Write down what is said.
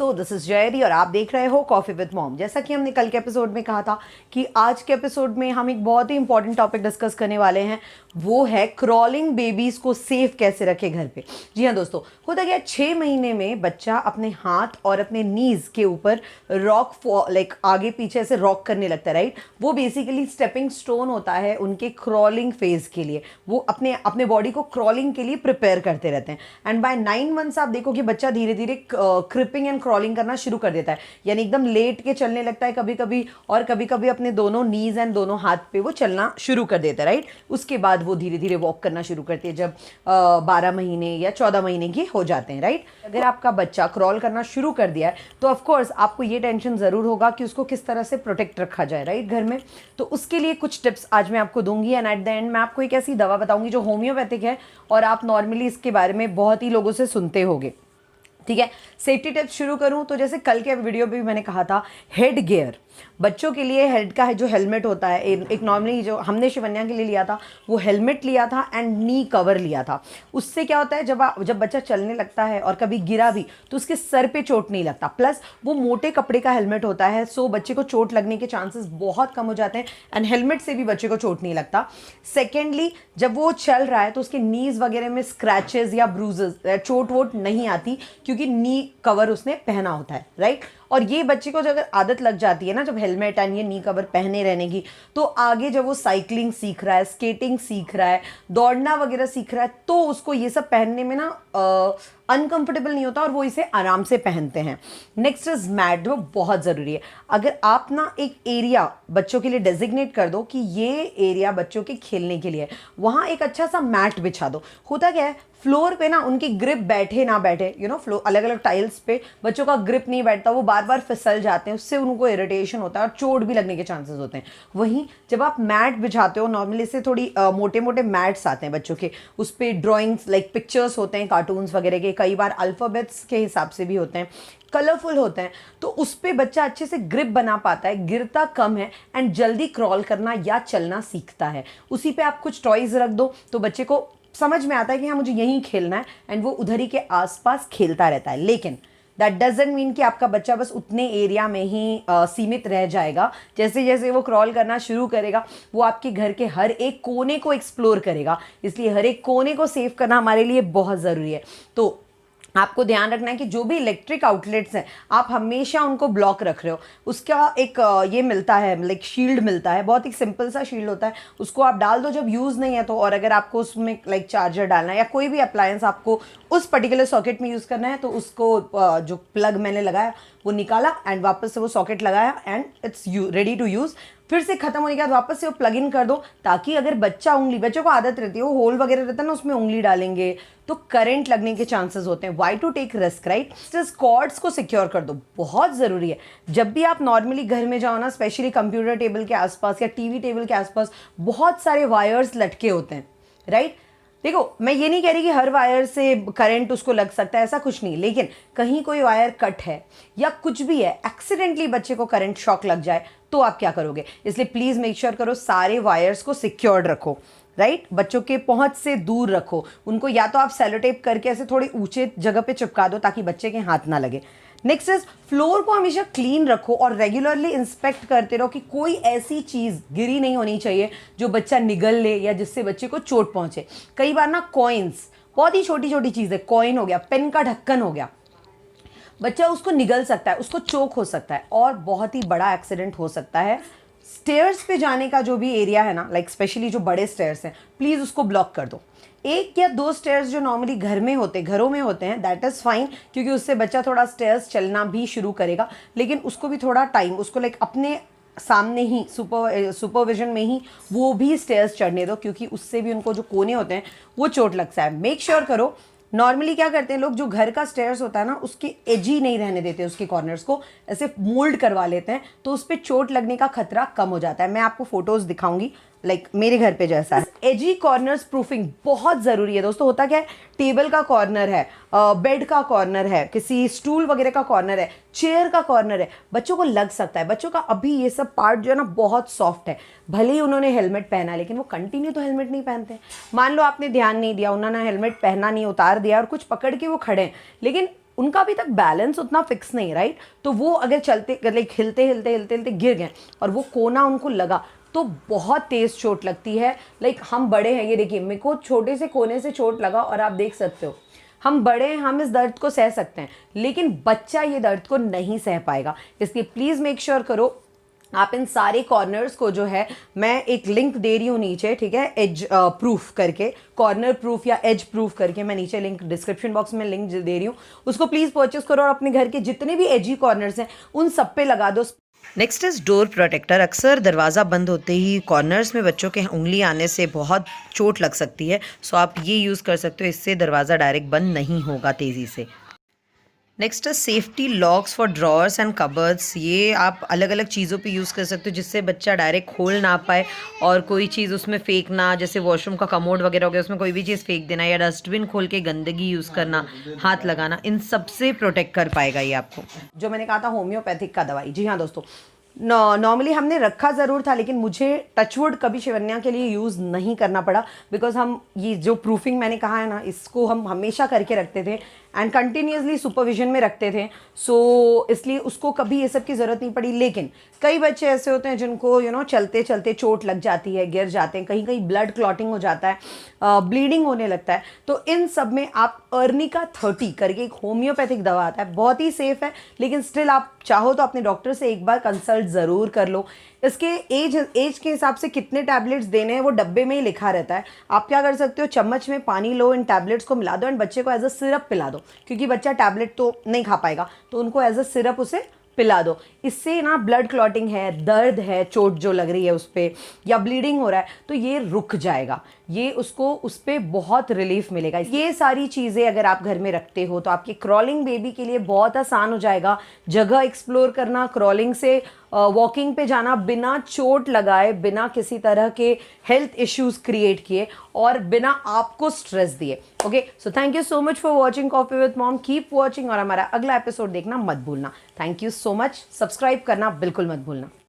दोस्तों, this is जयरी और आप देख रहे हो कॉफी विद मॉम। जैसा कि हमने कल के एपिसोड में कहा था कि आज के एपिसोड में हम एक बहुत ही इंपॉर्टेंट टॉपिक डिस्कस करने वाले हैं, वो है क्रॉलिंग बेबीज को सेफ कैसे रखें घर पे। जी हाँ दोस्तों, होता क्या 6 महीने में बच्चा अपने हाथ और अपने नीज के ऊपर रॉक लाइक आगे पीछे से रॉक करने लगता है, राइट। वो बेसिकली स्टेपिंग स्टोन होता है उनके क्रॉलिंग फेज के लिए। वो अपने अपने बॉडी को क्रॉलिंग के लिए प्रिपेयर करते रहते हैं। एंड बाय 9 मंथ्स आप देखो कि बच्चा धीरे धीरे क्रिपिंग एंड क्रॉलिंग करना शुरू कर देता है, यानी एकदम लेट के चलने लगता है कभी कभी, और कभी कभी अपने दोनों नीज एंड दोनों हाथ पे वो चलना शुरू कर देता है, राइट। उसके बाद वो धीरे धीरे वॉक करना शुरू करती है जब 12 महीने या 14 महीने की हो जाते हैं, राइट। अगर आपका बच्चा क्रॉल करना शुरू कर दिया है तो ऑफकोर्स आपको ये टेंशन ज़रूर होगा कि उसको किस तरह से प्रोटेक्ट रखा जाए, राइट, घर में। तो उसके लिए कुछ टिप्स आज मैं आपको दूंगी एंड एट द एंड मैं आपको एक ऐसी दवा बताऊंगी जो होम्योपैथिक है और आप नॉर्मली इसके बारे में बहुत ही लोगों से सुनते होंगे, ठीक है। सेफ्टी टिप्स शुरू करूं तो जैसे कल के वीडियो में भी मैंने कहा था, हेड गियर बच्चों के लिए, हेड का जो हेलमेट होता है, एक नॉर्मली जो हमने शिवन्या के लिए लिया था वो हेलमेट लिया था एंड नी कवर लिया था। उससे क्या होता है, जब बच्चा चलने लगता है और कभी गिरा भी तो उसके सर पे चोट नहीं लगता। प्लस वो मोटे कपड़े का हेलमेट होता है, सो बच्चे को चोट लगने के चांसेस बहुत कम हो जाते हैं एंड हेलमेट से भी बच्चे को चोट नहीं लगता। सेकेंडली, जब वो चल रहा है तो उसके नीज वगैरह में स्क्रैचेस या ब्रूजेस, चोट वोट नहीं आती क्योंकि नी कवर उसने पहना होता है, राइट। और ये बच्चे को जब अगर आदत लग जाती है ना, जब हेलमेट एंड ये नी कवर पहने रहने की, तो आगे जब वो साइकिलिंग सीख रहा है, स्केटिंग सीख रहा है, दौड़ना वगैरह सीख रहा है, तो उसको ये सब पहनने में ना अनकंफर्टेबल नहीं होता और वो इसे आराम से पहनते हैं। नेक्स्ट इज मैट, वो बहुत ज़रूरी है। अगर आप ना एक एरिया बच्चों के लिए डेजिग्नेट कर दो कि ये एरिया बच्चों के खेलने के लिए है, वहाँ एक अच्छा सा मैट बिछा दो। होता क्या है, फ्लोर पे ना उनकी ग्रिप बैठे ना बैठे, फ्लोर अलग अलग टाइल्स पे बच्चों का ग्रिप नहीं बैठता, वो बार बार फिसल जाते हैं, उससे उनको इरिटेशन होता है और चोट भी लगने के चांसेस होते हैं। वहीं जब आप मैट बिछाते हो, नॉर्मली से थोड़ी मोटे मोटे मैट्स आते हैं बच्चों के, उस पर ड्राइंग्स लाइक पिक्चर्स होते हैं कार्टून्स वगैरह के, कई बार अल्फ़ाबेट्स के हिसाब से भी होते हैं, कलरफुल होते हैं, तो उस पर बच्चा अच्छे से ग्रिप बना पाता है, गिरता कम है एंड जल्दी क्रॉल करना या चलना सीखता है। उसी पे आप कुछ टॉयज रख दो तो बच्चे को समझ में आता है कि हाँ मुझे यहीं खेलना है एंड वो उधर ही के आसपास खेलता रहता है। लेकिन दैट डजंट मीन कि आपका बच्चा बस उतने एरिया में ही सीमित रह जाएगा। जैसे जैसे वो क्रॉल करना शुरू करेगा वो आपके घर के हर एक कोने को एक्सप्लोर करेगा, इसलिए हर एक कोने को सेव करना हमारे लिए बहुत ज़रूरी है। तो आपको ध्यान रखना है कि जो भी इलेक्ट्रिक आउटलेट्स हैं आप हमेशा उनको ब्लॉक रख रहे हो। उसका एक ये मिलता है, लाइक शील्ड मिलता है, बहुत ही सिंपल सा शील्ड होता है, उसको आप डाल दो जब यूज़ नहीं है तो। और अगर आपको उसमें लाइक चार्जर डालना है या कोई भी अप्लायंस आपको उस पर्टिकुलर सॉकेट में यूज़ करना है तो उसको जो प्लग मैंने लगाया वो निकाला एंड वापस से वो सॉकेट लगाया and it's ready to use. फिर से खत्म होने के बाद वापस से वो प्लग इन कर दो, ताकि अगर बच्चों को आदत रहती है, वो होल वगैरह रहता है ना, उसमें उंगली डालेंगे तो करंट लगने के चांसेस होते हैं। Why to take risk, right. Cords को सिक्योर कर दो, बहुत ज़रूरी है। जब भी आप नॉर्मली घर में जाओ ना, स्पेशली कंप्यूटर टेबल के आसपास या टीवी टेबल के आसपास बहुत सारे वायर्स लटके होते हैं, राइट। देखो, मैं ये नहीं कह रही कि हर वायर से करंट उसको लग सकता है, ऐसा कुछ नहीं, लेकिन कहीं कोई वायर कट है या कुछ भी है, एक्सीडेंटली बच्चे को करंट शॉक लग जाए तो आप क्या करोगे। इसलिए प्लीज़ मेक श्योर करो सारे वायर्स को सिक्योर्ड रखो, राइट। बच्चों के पहुंच से दूर रखो उनको, या तो आप सेलोटेप करके ऐसे थोड़ी ऊंचे जगह पे चिपका दो ताकि बच्चे के हाथ ना लगे। नेक्स्ट इज, फ्लोर को हमेशा क्लीन रखो और रेगुलरली इंस्पेक्ट करते रहो कि कोई ऐसी चीज़ गिरी नहीं होनी चाहिए जो बच्चा निगल ले या जिससे बच्चे को चोट पहुंचे। कई बार ना कॉइन्स, बहुत ही छोटी छोटी चीज़ है, कॉइन हो गया, पेन का ढक्कन हो गया, बच्चा उसको निगल सकता है, उसको चोक हो सकता है और बहुत ही बड़ा एक्सीडेंट हो सकता है। स्टेयर्स पे जाने का जो भी एरिया है ना, लाइक स्पेशली जो बड़े स्टेयर्स हैं, प्लीज़ उसको ब्लॉक कर दो। 1 या 2 स्टेयर्स जो नॉर्मली घरों में होते हैं, दैट इज़ फाइन, क्योंकि उससे बच्चा थोड़ा स्टेयर्स चलना भी शुरू करेगा, लेकिन उसको भी थोड़ा टाइम, उसको लाइक अपने सामने ही सुपरविजन में ही वो भी स्टेयर्स चढ़ने दो, क्योंकि उससे भी उनको जो कोने होते हैं वो चोट लगता है। मेक श्योर करो, नॉर्मली क्या करते हैं लोग, जो घर का स्टेयर्स होता है ना उसके एजी नहीं रहने देते, उसके कॉर्नर्स को ऐसे मोल्ड करवा लेते हैं, तो उस पर चोट लगने का खतरा कम हो जाता है। मैं आपको फोटोज दिखाऊंगी, लाइक मेरे घर पे जैसा है। एजी कॉर्नर्स प्रूफिंग बहुत ज़रूरी है दोस्तों। होता क्या है, टेबल का कॉर्नर है, बेड का कॉर्नर है, किसी स्टूल वगैरह का कॉर्नर है, चेयर का कॉर्नर है, बच्चों को लग सकता है। बच्चों का अभी ये सब पार्ट जो है ना बहुत सॉफ्ट है, भले ही उन्होंने हेलमेट पहना लेकिन वो कंटिन्यू तो हेलमेट नहीं पहनते। मान लो आपने ध्यान नहीं दिया, उन्होंने हेलमेट पहना नहीं, उतार दिया और कुछ पकड़ के वो खड़े हैं, लेकिन उनका अभी तक बैलेंस उतना फिक्स नहीं, राइट। तो वो अगर चलते लाइक हिलते हिलते हिलते हिलते गिर गए और वो कोना उनको लगा तो बहुत तेज चोट लगती है। लाइक हम बड़े हैं, ये देखिए मेरे को छोटे से कोने से चोट लगा और आप देख सकते हो हम बड़े हैं, हम इस दर्द को सह सकते हैं, लेकिन बच्चा ये दर्द को नहीं सह पाएगा। इसलिए प्लीज़ मेक श्योर करो आप इन सारे कॉर्नर्स को जो है, मैं एक लिंक दे रही हूँ नीचे, ठीक है, एज प्रूफ करके, कॉर्नर प्रूफ या एज प्रूफ करके, मैं नीचे लिंक डिस्क्रिप्शन बॉक्स में लिंक दे रही हूँ, उसको प्लीज़ परचेस करो और अपने घर के जितने भी एजी कॉर्नर्स हैं उन सब पे लगा दो। Next is door protector. अक्सर दरवाज़ा बंद होते ही कॉर्नर्स में बच्चों के उंगली आने से बहुत चोट लग सकती है, सो आप ये यूज़ कर सकते हो, इससे दरवाज़ा डायरेक्ट बंद नहीं होगा तेज़ी से। नेक्स्ट है safety locks for drawers and cupboards. ये आप अलग अलग चीज़ों पे यूज़ कर सकते हो जिससे बच्चा डायरेक्ट खोल ना पाए और कोई चीज़ उसमें फेंकना, जैसे वॉशरूम का कमोड वगैरह हो गया उसमें कोई भी चीज़ फेंक देना या डस्टबिन खोल के गंदगी यूज़ करना, हाथ लगाना, इन सब से प्रोटेक्ट कर पाएगा ये आपको। जो मैंने कहा था होम्योपैथिक का दवाई, जी हाँ दोस्तों, नॉर्मली हमने रखा ज़रूर था लेकिन मुझे टचवुड कभी शिवन्या के लिए यूज़ नहीं करना पड़ा, बिकॉज हम ये जो प्रूफिंग मैंने कहा है ना, इसको हम हमेशा करके रखते थे एंड कंटिन्यूसली सुपरविजन में रखते थे, सो इसलिए उसको कभी ये सब की ज़रूरत नहीं पड़ी। लेकिन कई बच्चे ऐसे होते हैं जिनको चलते चलते चोट लग जाती है, गिर जाते हैं, कहीं कहीं ब्लड क्लॉटिंग हो जाता है, ब्लीडिंग होने लगता है, तो इन सब में आप अर्निका 30 करके एक होम्योपैथिक दवा आता है, बहुत ही सेफ है, लेकिन स्टिल आप चाहो तो अपने डॉक्टर से एक बार कंसल्ट ज़रूर कर लो। इसके एज के हिसाब से कितने टैबलेट्स देने हैं वो डब्बे में ही लिखा रहता है। आप क्या कर सकते हो, चम्मच में पानी लो, इन टैबलेट्स को मिला दो एंड बच्चे को एज अ सिरप पिला दो, क्योंकि बच्चा टैबलेट तो नहीं खा पाएगा, तो उनको एज अ सिरप उसे पिला दो। इससे ना ब्लड क्लॉटिंग है, दर्द है, चोट जो लग रही है उस पर या ब्लीडिंग हो रहा है तो ये रुक जाएगा, ये उसको उस पर बहुत रिलीफ मिलेगा। ये सारी चीज़ें अगर आप घर में रखते हो तो आपके क्रॉलिंग बेबी के लिए बहुत आसान हो जाएगा जगह एक्सप्लोर करना, क्रॉलिंग से वॉकिंग पे जाना बिना चोट लगाए, बिना किसी तरह के हेल्थ इश्यूज क्रिएट किए और बिना आपको स्ट्रेस दिए। Okay, so thank you so much for watching coffee with mom, keep watching और हमारा अगला एपिसोड देखना मत भूलना। Thank you so much, subscribe करना बिल्कुल मत भूलना।